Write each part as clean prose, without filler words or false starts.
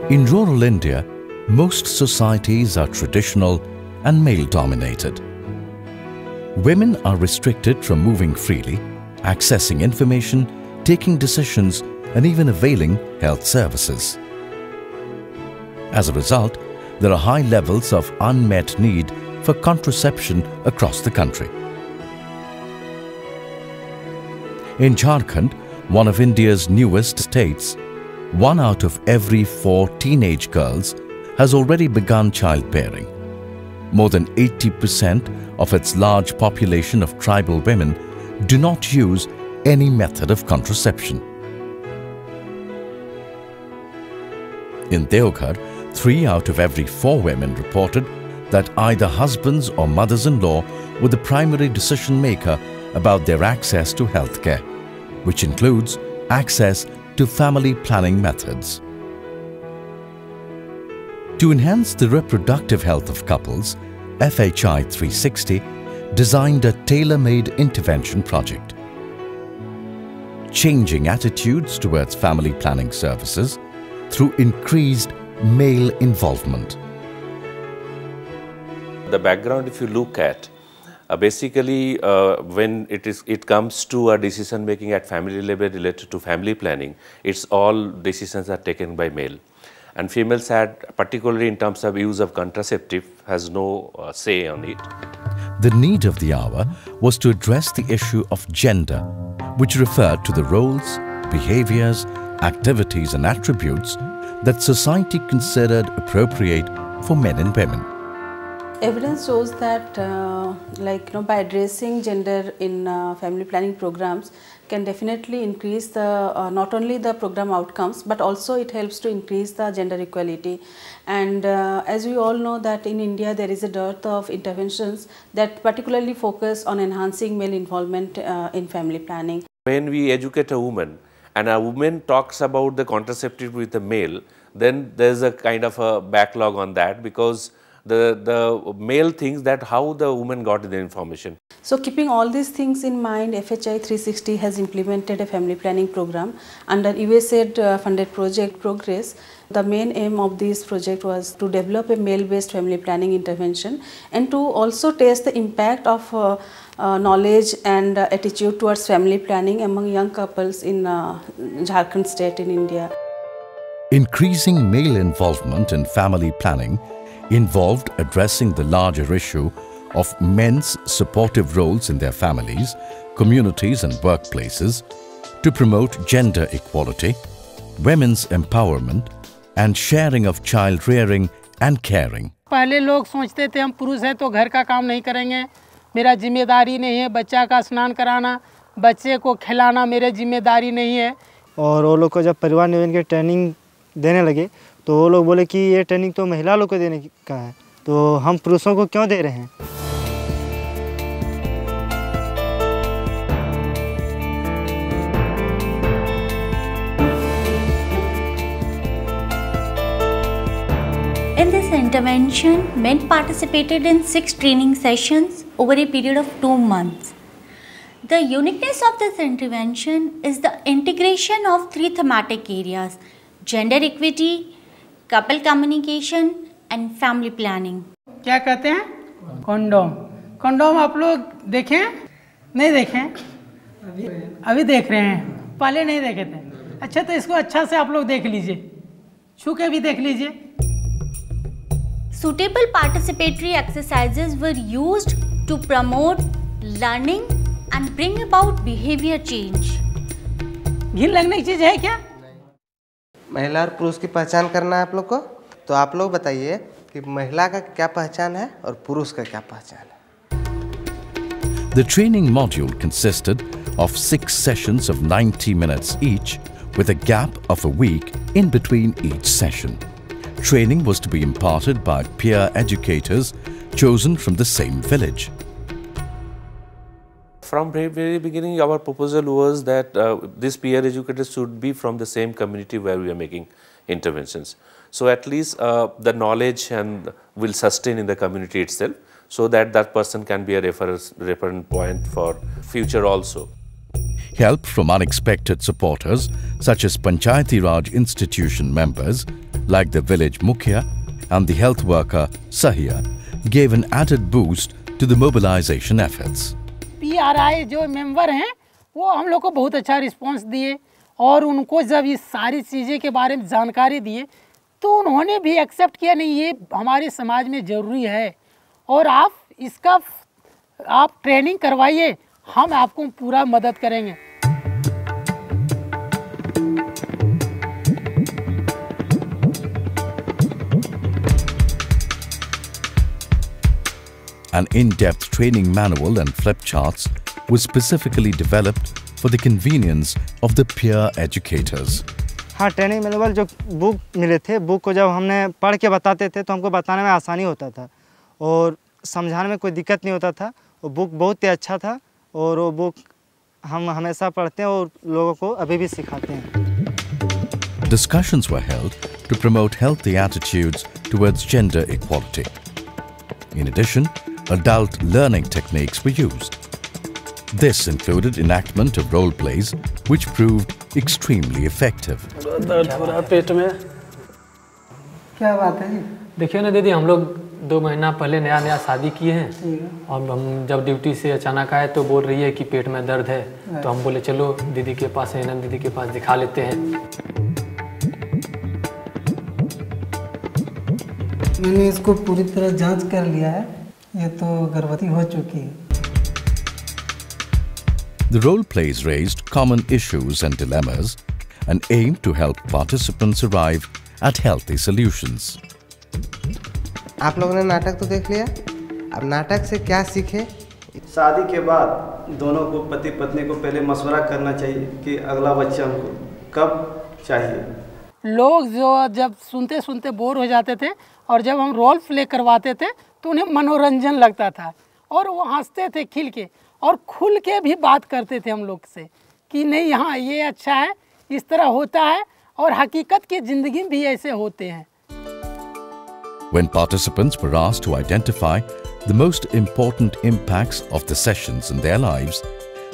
In rural India, most societies are traditional and male-dominated. Women are restricted from moving freely, accessing information, taking decisions, and even availing health services. As a result, there are high levels of unmet need for contraception across the country. In Jharkhand, one of India's newest states, 1 out of every 4 teenage girls has already begun childbearing. More than 80% of its large population of tribal women do not use any method of contraception. In Deoghar, 3 out of every 4 women reported that either husbands or mothers-in-law were the primary decision maker about their access to healthcare, which includes access to family planning methods. To enhance the reproductive health of couples, FHI 360 designed a tailor-made intervention project. Changing attitudes towards family planning services through increased male involvement. The background, if you look at, basically when it comes to a decision making at family level related to family planning, it's all decisions are taken by male. And females had, particularly in terms of use of contraceptive, has no say on it. The need of the hour was to address the issue of gender, which referred to the roles, behaviors, activities and attributes that society considered appropriate for men and women. Evidence shows that by addressing gender in family planning programs can definitely increase the not only the program outcomes, but also it helps to increase the gender equality. And as we all know that in India there is a dearth of interventions that particularly focus on enhancing male involvement in family planning. When we educate a woman and a woman talks about the contraceptive with a male, then there is a kind of a backlog on that, because the male thinks that how the woman got the information. So keeping all these things in mind, FHI 360 has implemented a family planning program under USAID funded project Progress. The main aim of this project was to develop a male-based family planning intervention and to also test the impact of knowledge and attitude towards family planning among young couples in Jharkhand state in India. Increasing male involvement in family planning involved addressing the larger issue of men's supportive roles in their families, communities and workplaces to promote gender equality, women's empowerment and sharing of child rearing and caring. पहले लोग सोचते थे हम पुरुष हैं तो घर का काम नहीं करेंगे, मेरा जिम्मेदारी नहीं है, बच्चा का स्नान कराना, बच्चे को खिलाना मेरी जिम्मेदारी नहीं है। और वो लोग को जब परिवार नियोजन की ट्रेनिंग देने लगे तो वो लोग बोले कि ये ट्रेनिंग तो महिला लोग को देने का है, तो हम पुरुषों को क्यों दे रहे हैं। In this intervention, men participated in 6 training sessions over a period of 2 months. The uniqueness of this intervention is the integration of 3 thematic areas: gender equity, couple communication and family planning. क्या कहते हैं? Condom. Condom आप लोग देखें? नहीं देखें? अभी देख रहे हैं, पहले नहीं देखे थे। अच्छा, तो इसको अच्छा से आप लोग देख लीजिए, छू के भी देख लीजिए। Suitable participatory exercises were used to promote learning and bring about behavior change. घिन लगने की चीज़ है क्या? महिला और पुरुष की पहचान करना है आप लोग को, तो आप लोग बताइए कि महिला का क्या पहचान है और पुरुष का क्या पहचान है। The training module consisted of 6 sessions of 90 minutes each with a gap of a week in between each session. Training was to be imparted by peer educators chosen from the same village. From very beginning, our proposal was that these peer educators should be from the same community where we are making interventions. So at least the knowledge and will sustain in the community itself, so that that person can be a reference point for future also. Help from unexpected supporters such as Panchayati Raj institution members, like the village Mukhya and the health worker Sahiya, gave an added boost to the mobilization efforts. PRI जो member हैं वो हम लोग को बहुत अच्छा response दिए और उनको जब ये सारी चीज़ें के बारे में जानकारी दिए तो उन्होंने भी एक्सेप्ट किया, नहीं ये हमारे समाज में ज़रूरी है और आप इसका आप ट्रेनिंग करवाइए, हम आपको पूरा मदद करेंगे। An in-depth training manual and flip charts was specifically developed for the convenience of the peer educators. हाँ, ट्रेनिंग मैनुअल जो बुक मिले थे, बुक को जब हमने पढ़ के बताते थे तो हमको बताने में आसानी होता था और समझाने में कोई दिक्कत नहीं होता था। वो बुक बहुत ही अच्छा था और वो बुक हम हमेशा पढ़ते हैं और लोगों को अभी भी सिखाते हैं। Discussions were held to promote healthy attitudes towards gender equality. In addition, adult learning techniques were used. This included enactment of role plays, which proved extremely effective. दर्द हो रहा पेट में। क्या बात है जी? देखिए ना दीदी, हम लोग 2 महीना पहले नया शादी किए हैं और हम जब ड्यूटी से अचानक आए तो बोल रही है कि पेट में दर्द है, तो हम बोले चलो दीदी के पास, नैना दीदी के पास दिखा लेते हैं। मैंने इसको पूरी तरह जांच कर लिया है, ये तो गर्भवती हो चुकी है। The role plays raised common issues and dilemmas and aimed to help participants arrive at healthy solutions. आप लोगों ने नाटक तो देख लिया, अब नाटक से क्या सीखे? शादी के बाद दोनों को, पति पत्नी को पहले मशवरा करना चाहिए कि अगला बच्चा हमको कब चाहिए। लोग जो जब सुनते सुनते बोर हो जाते थे और जब हम रोल प्ले करवाते थे तो उन्हें मनोरंजन लगता था और वो हंसते थे खिल के और खुल के भी बात करते थे हम लोग से कि नहीं यहाँ ये अच्छा है, इस तरह होता है और हकीकत की ज़िंदगी भी ऐसे होते हैं। When participants were asked to identify the most important impacts of the sessions in their lives,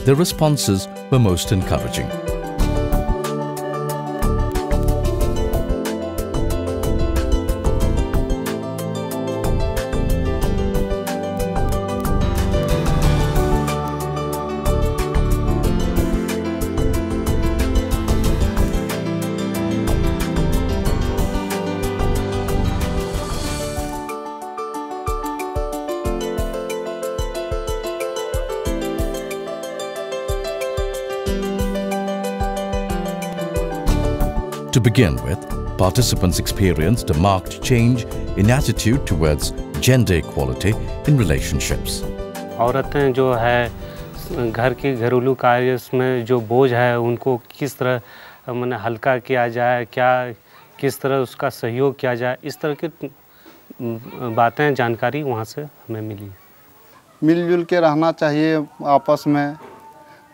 their responses were most encouraging. To begin with, participants experienced a marked change in attitude towards gender equality in relationships. औरतें जो है घर के घरेलू कार्य में जो बोझ है उनको किस तरह माने हल्का किया जाए, क्या किस तरह उसका सहयोग किया जाए, इस तरह की बातें जानकारी वहाँ से हमें मिली। मिलजुल के रहना चाहिए, आपस में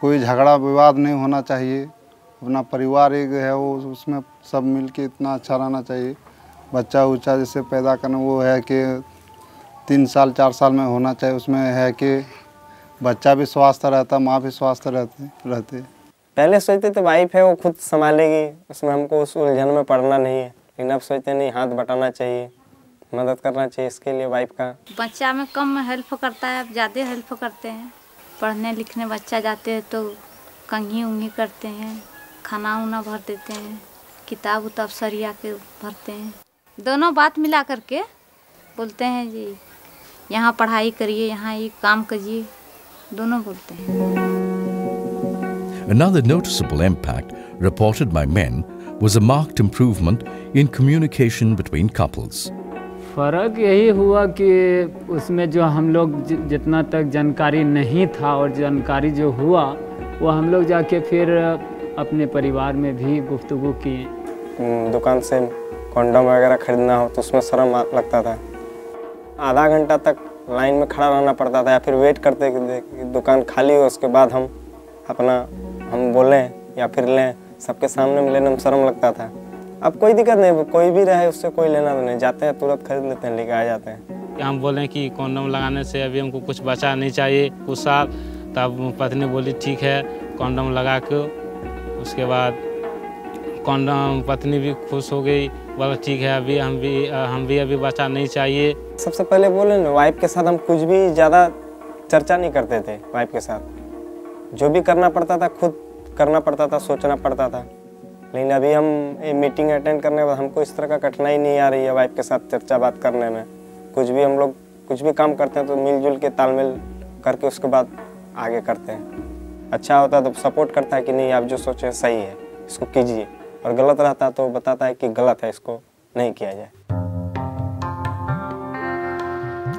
कोई झगड़ा विवाद नहीं होना चाहिए, अपना परिवार एक है वो उसमें सब मिल के इतना अच्छा रहना चाहिए। बच्चा उच्चा जैसे पैदा करना वो है कि 3 साल 4 साल में होना चाहिए, उसमें है कि बच्चा भी स्वस्थ रहता, माँ भी स्वस्थ रहते। पहले सोचते थे वाइफ है वो खुद संभालेगी, उसमें हमको उस उलझन में पड़ना नहीं है, लेकिन अब सोचते नहीं, हाथ बटाना चाहिए, मदद करना चाहिए इसके लिए वाइफ का। बच्चा में कम हेल्प करता है, अब ज़्यादा हेल्प करते हैं। पढ़ने लिखने बच्चा जाते हैं तो कंघी उंघी करते हैं, खाना उना भर देते हैं, किताब उताब सरिया के भरते हैं। दोनों बात मिला करके बोलते हैं जी यहाँ पढ़ाई करिए, यहाँ ये काम करिए, दोनों बोलते हैं। Another noticeable impact reported by men was a marked improvement in communication between couples. फ़र्क यही हुआ कि उसमें जो हम लोग जितना तक जानकारी नहीं था और जानकारी जो हुआ वो हम लोग जाके फिर अपने परिवार में भी गुफ्तगू किए। दुकान से कंडोम वगैरह खरीदना हो तो उसमें शर्म लगता था, आधा घंटा तक लाइन में खड़ा रहना पड़ता था या फिर वेट करते कि दुकान खाली हो, उसके बाद हम अपना हम बोलें या फिर लें, सबके सामने में लेने में शर्म लगता था। अब कोई दिक्कत नहीं, कोई भी रहे उससे कोई लेना नहीं, जाते हैं तुरंत खरीद लेते हैं, लेके आ जाते हैं। हम बोलें कि कंडोम लगाने से अभी हमको कुछ बचा नहीं चाहिए कुछ साल, तब पत्नी बोली ठीक है कंडोम लगा के, उसके बाद कंडोम पत्नी भी खुश हो गई बोला ठीक है, अभी हम भी अभी बच्चा नहीं चाहिए। सबसे पहले बोले ना, वाइफ के साथ हम कुछ भी ज़्यादा चर्चा नहीं करते थे। वाइफ के साथ जो भी करना पड़ता था खुद करना पड़ता था, सोचना पड़ता था। लेकिन अभी हम ये मीटिंग अटेंड करने के बाद हमको इस तरह का कठिनाई नहीं आ रही है वाइफ के साथ चर्चा बात करने में। कुछ भी हम लोग कुछ भी काम करते हैं तो मिलजुल के तालमेल करके उसके बाद आगे करते हैं। अच्छा होता है तो सपोर्ट करता है कि नहीं आप जो सोचे सही है, इसको कीजिए, और गलत रहता तो बताता है कि गलत है, इसको नहीं किया जाए।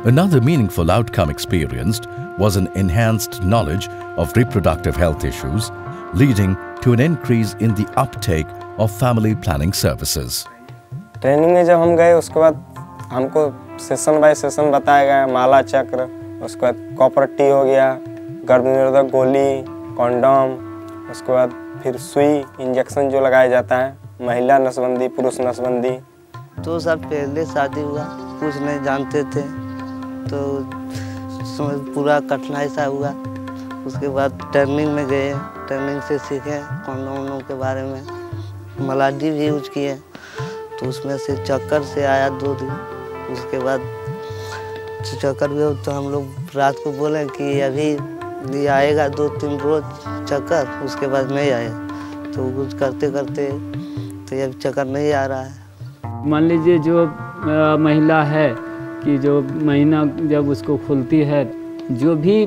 Another meaningful outcome experienced was an enhanced knowledge of reproductive health issues, leading to an increase in the uptake of family planning services. Training में जब हम गए उसके बाद हमको सेशन बाय सेशन बताया गया, माला चक्र, उसके बाद कॉपर टी हो गया, गर्भनिरोधक गोली, कॉन्डोम, उसके बाद फिर सुई इंजेक्शन जो लगाया जाता है, महिला नसबंदी, पुरुष नसबंदी। 2 साल पहले शादी हुआ, कुछ नहीं जानते थे तो पूरा कठिनाई सा हुआ। उसके बाद ट्रेनिंग में गए, ट्रेनिंग से सीखे कॉन्डोम के बारे में, मलाडी भी यूज किए, तो उसमें से चक्कर से आया 2 दिन। उसके बाद चक्कर भी तो हम लोग रात को बोले कि अभी ये आएगा 2-3 रोज चक्कर, उसके बाद नहीं आएगा। तो कुछ करते करते तो ये चक्कर नहीं आ रहा है। मान लीजिए जो महिला है कि जो महीना जब उसको खुलती है, जो भी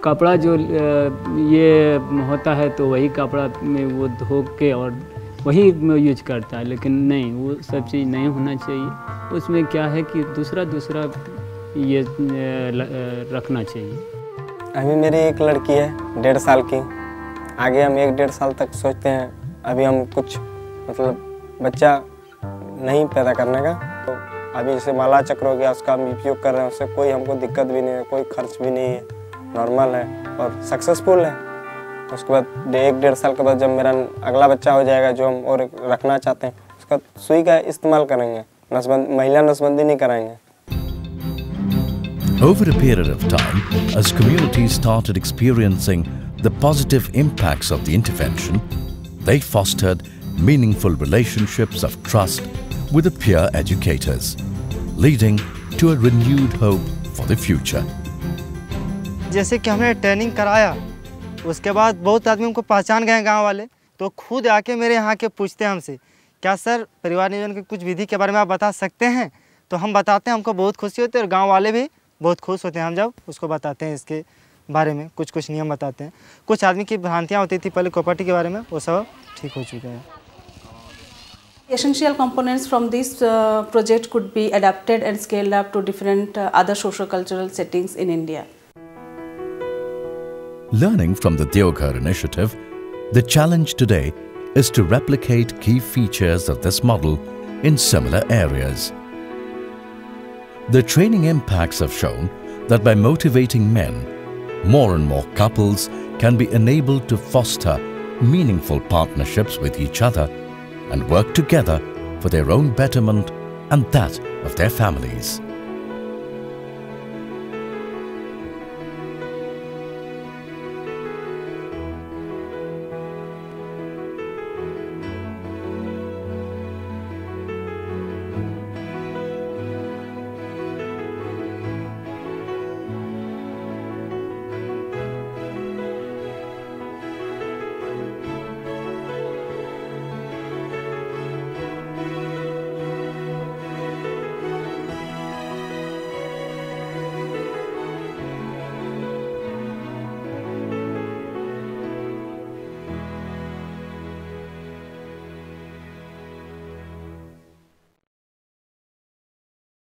कपड़ा जो ये होता है तो वही कपड़ा में वो धो के और वही यूज करता है, लेकिन नहीं, वो सब चीज़ नहीं होना चाहिए। उसमें क्या है कि दूसरा ये रखना चाहिए। अभी मेरी एक लड़की है 1.5 साल की, आगे हम 1-1.5 साल तक सोचते हैं। अभी हम कुछ मतलब बच्चा नहीं पैदा करने का, तो अभी जैसे माला चक्र हो गया उसका हम उपयोग कर रहे हैं, उससे कोई हमको दिक्कत भी नहीं है, कोई खर्च भी नहीं है, नॉर्मल है और सक्सेसफुल है। उसके बाद 1-1.5 साल के बाद जब मेरा अगला बच्चा हो जाएगा जो हम और रखना चाहते हैं, उसका सुई का इस्तेमाल करेंगे, महिला नसबंदी नहीं कराएंगे। Over a period of time, as communities started experiencing the positive impacts of the intervention, they fostered meaningful relationships of trust with the peer educators, leading to a renewed hope for the future. जैसे कि हमने training कराया, उसके बाद बहुत आदमी हमको पहचान गए गांव वाले, तो खुद आके मेरे यहाँ के पूछते हैं हमसे, क्या सर परिवार नियोजन के कुछ विधि के बारे में आप बता सकते हैं? तो हम बताते हैं, हमको बहुत खुशी होती है और गांव वाले भी बहुत खुश होते हैं हम जब उसको बताते हैं, इसके बारे में कुछ नियम बताते हैं। कुछ आदमी की भ्रांतियाँ होती थी पहले प्रॉपर्टी के बारे में, वो सब ठीक हो चुका है। Essential components from this project could be adapted and scaled up to different other socio-cultural settings in India. Learning from the Deoghar initiative, the challenge today is to replicate key features of this model in similar areas. The training impacts have shown that by motivating men, more and more couples can be enabled to foster meaningful partnerships with each other and work together for their own betterment and that of their families.